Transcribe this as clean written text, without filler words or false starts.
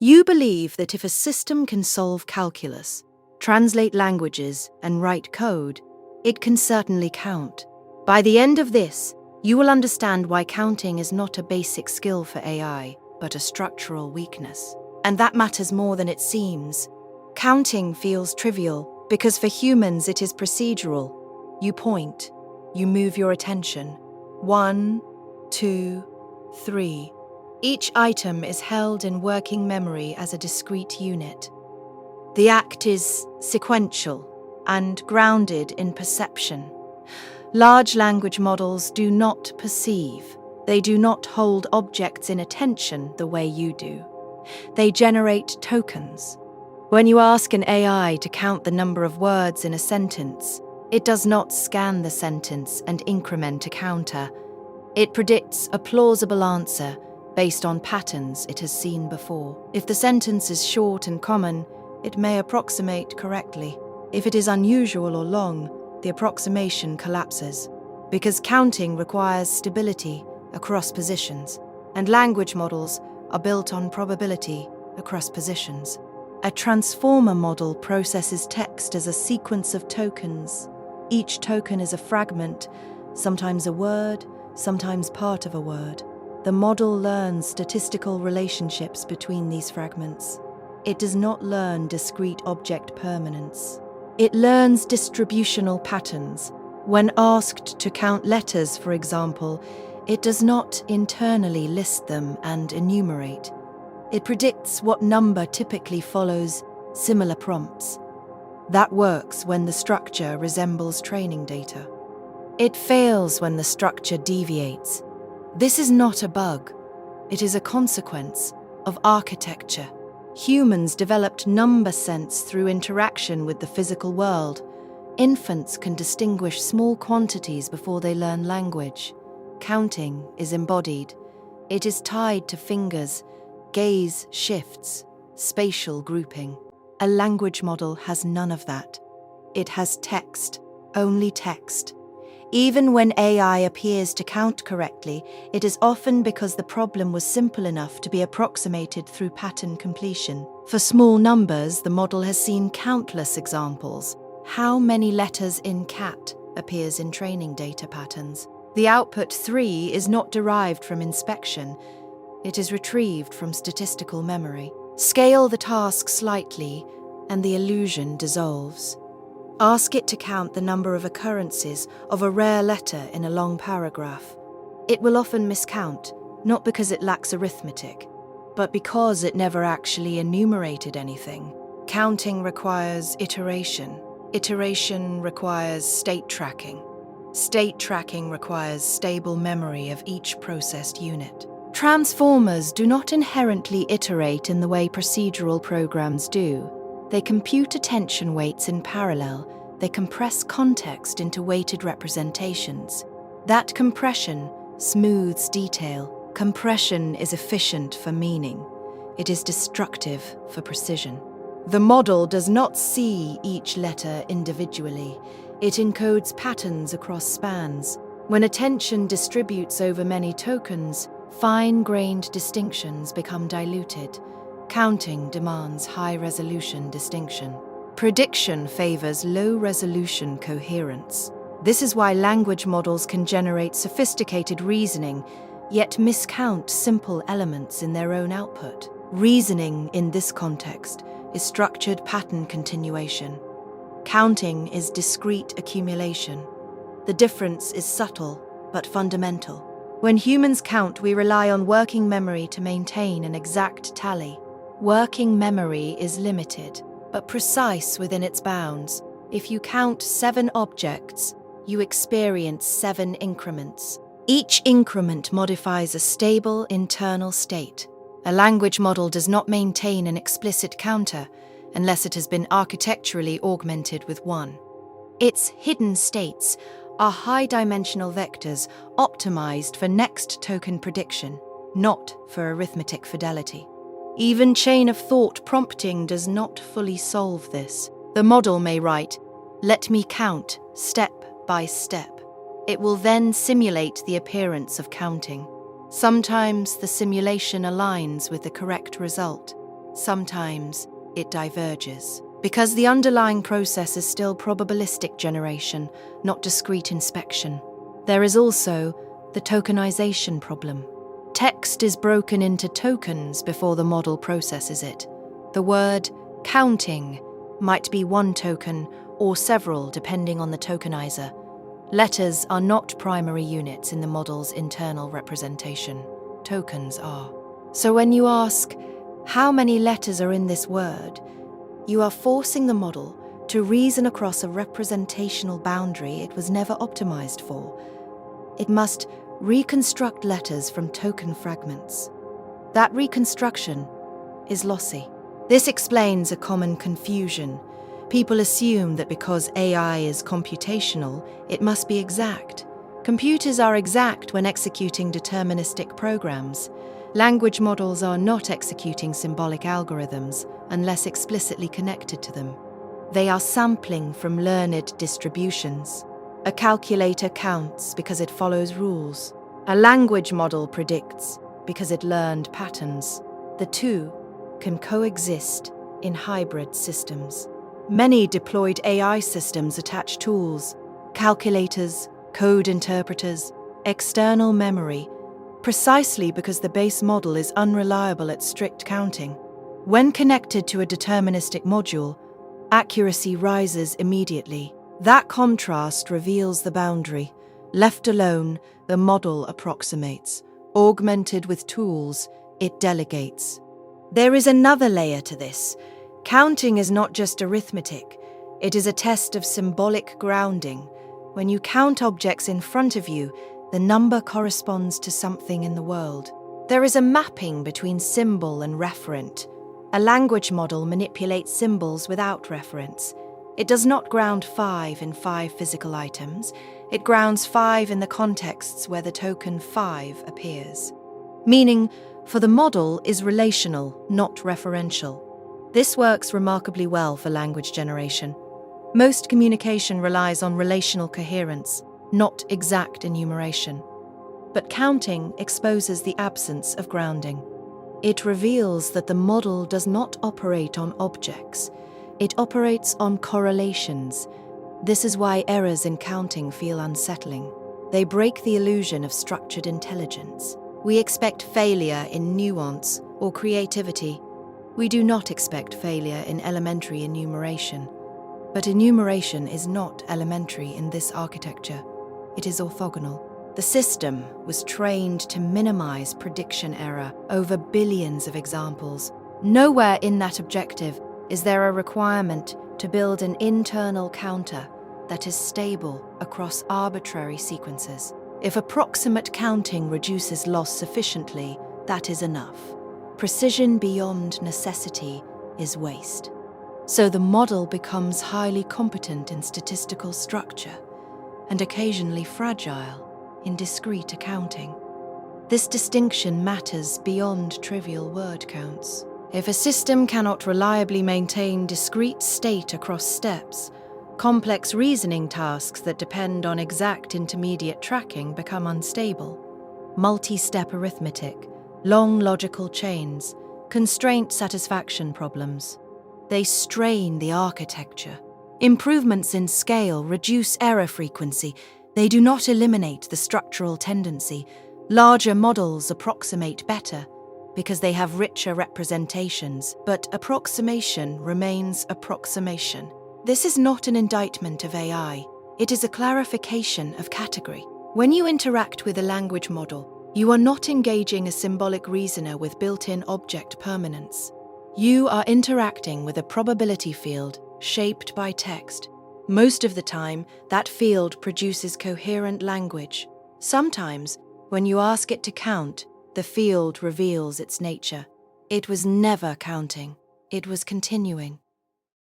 You believe that if a system can solve calculus, translate languages, and write code, it can certainly count. By the end of this, you will understand why counting is not a basic skill for AI, but a structural weakness. And that matters more than it seems. Counting feels trivial because for humans it is procedural. You point, you move your attention. 1, 2, 3. Each item is held in working memory as a discrete unit. The act is sequential and grounded in perception. Large language models do not perceive. They do not hold objects in attention the way you do. They generate tokens. When you ask an AI to count the number of words in a sentence, it does not scan the sentence and increment a counter. It predicts a plausible answer based on patterns it has seen before. If the sentence is short and common, it may approximate correctly. If it is unusual or long, the approximation collapses. Because counting requires stability across positions, and language models are built on probability across positions. A transformer model processes text as a sequence of tokens. Each token is a fragment, sometimes a word, sometimes part of a word. The model learns statistical relationships between these fragments. It does not learn discrete object permanence. It learns distributional patterns. When asked to count letters, for example, it does not internally list them and enumerate. It predicts what number typically follows similar prompts. That works when the structure resembles training data. It fails when the structure deviates. This is not a bug. It is a consequence of architecture. Humans developed number sense through interaction with the physical world. Infants can distinguish small quantities before they learn language. Counting is embodied. It is tied to fingers, gaze shifts, spatial grouping. A language model has none of that. It has text, only text. Even when AI appears to count correctly, it is often because the problem was simple enough to be approximated through pattern completion. For small numbers, the model has seen countless examples. How many letters in cat appears in training data patterns? The output 3 is not derived from inspection. It is retrieved from statistical memory. Scale the task slightly, and the illusion dissolves. Ask it to count the number of occurrences of a rare letter in a long paragraph. It will often miscount, not because it lacks arithmetic, but because it never actually enumerated anything. Counting requires iteration. Iteration requires state tracking. State tracking requires stable memory of each processed unit. Transformers do not inherently iterate in the way procedural programs do. They compute attention weights in parallel. They compress context into weighted representations. That compression smooths detail. Compression is efficient for meaning. It is destructive for precision. The model does not see each letter individually. It encodes patterns across spans. When attention distributes over many tokens, fine-grained distinctions become diluted. Counting demands high-resolution distinction. Prediction favors low-resolution coherence. This is why language models can generate sophisticated reasoning, yet miscount simple elements in their own output. Reasoning, in this context, is structured pattern continuation. Counting is discrete accumulation. The difference is subtle, but fundamental. When humans count, we rely on working memory to maintain an exact tally. Working memory is limited, but precise within its bounds. If you count 7 objects, you experience 7 increments. Each increment modifies a stable internal state. A language model does not maintain an explicit counter unless it has been architecturally augmented with one. Its hidden states are high-dimensional vectors optimized for next token prediction, not for arithmetic fidelity. Even chain of thought prompting does not fully solve this. The model may write, "Let me count step by step." It will then simulate the appearance of counting. Sometimes the simulation aligns with the correct result. Sometimes it diverges, because the underlying process is still probabilistic generation, not discrete inspection. There is also the tokenization problem. Text is broken into tokens before the model processes it. The word counting might be one token or several depending on the tokenizer. Letters are not primary units in the model's internal representation. Tokens are. So when you ask, how many letters are in this word, you are forcing the model to reason across a representational boundary it was never optimized for. It must reconstruct letters from token fragments. That reconstruction is lossy. This explains a common confusion. People assume that because AI is computational, it must be exact. Computers are exact when executing deterministic programs. Language models are not executing symbolic algorithms unless explicitly connected to them. They are sampling from learned distributions. A calculator counts because it follows rules. A language model predicts because it learned patterns. The two can coexist in hybrid systems. Many deployed AI systems attach tools, calculators, code interpreters, external memory, precisely because the base model is unreliable at strict counting. When connected to a deterministic module, accuracy rises immediately. That contrast reveals the boundary. Left alone, the model approximates. Augmented with tools, it delegates. There is another layer to this. Counting is not just arithmetic. It is a test of symbolic grounding. When you count objects in front of you, the number corresponds to something in the world. There is a mapping between symbol and referent. A language model manipulates symbols without reference. It does not ground 5 in 5 physical items. It grounds 5 in the contexts where the token 5 appears. Meaning, for the model is relational, not referential. This works remarkably well for language generation. Most communication relies on relational coherence, not exact enumeration. But counting exposes the absence of grounding. It reveals that the model does not operate on objects. It operates on correlations. This is why errors in counting feel unsettling. They break the illusion of structured intelligence. We expect failure in nuance or creativity. We do not expect failure in elementary enumeration. But enumeration is not elementary in this architecture. It is orthogonal. The system was trained to minimize prediction error over billions of examples. Nowhere in that objective is there a requirement to build an internal counter that is stable across arbitrary sequences. If approximate counting reduces loss sufficiently, that is enough. Precision beyond necessity is waste. So the model becomes highly competent in statistical structure and occasionally fragile in discrete accounting. This distinction matters beyond trivial word counts. If a system cannot reliably maintain discrete state across steps, complex reasoning tasks that depend on exact intermediate tracking become unstable. Multi-step arithmetic, long logical chains, constraint satisfaction problems. They strain the architecture. Improvements in scale reduce error frequency. They do not eliminate the structural tendency. Larger models approximate better because they have richer representations, but approximation remains approximation. This is not an indictment of AI. It is a clarification of category. When you interact with a language model, you are not engaging a symbolic reasoner with built-in object permanence. You are interacting with a probability field shaped by text. Most of the time, that field produces coherent language. Sometimes, when you ask it to count, the field reveals its nature. It was never counting. It was continuing.